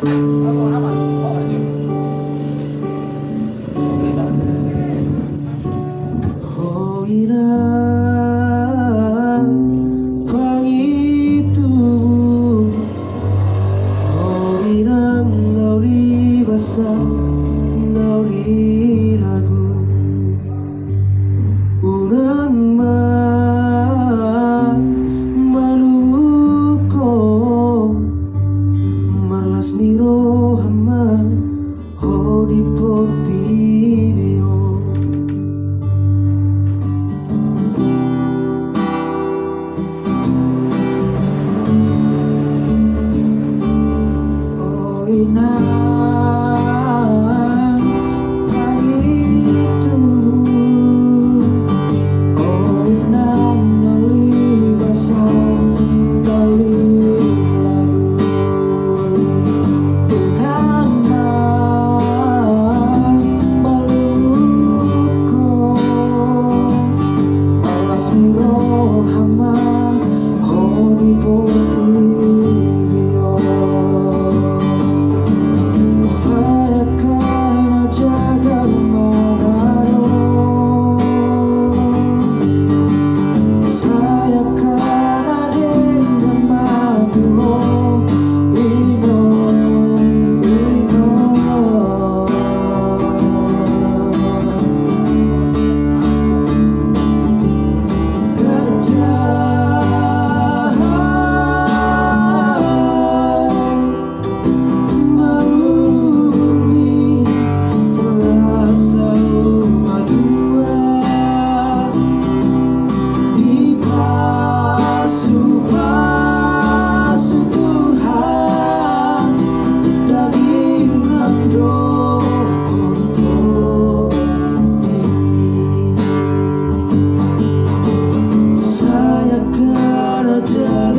Ako naman, origin. Oh inang pangitumu, oh inang nauli basah nauli lagu, unang maluko marlas niro hama ho di portibio. Oh inang pangitumu, oh inang nauli basah nauli lagu, inang maluko alas miro hama ho di portibio. Saya akan jaga Manado, saya akan dengan Maduro, Ino, Ino. Bumi telah selalu madua dipasuh-pasuh Tuhan daging untuk diri. Saya akan ajar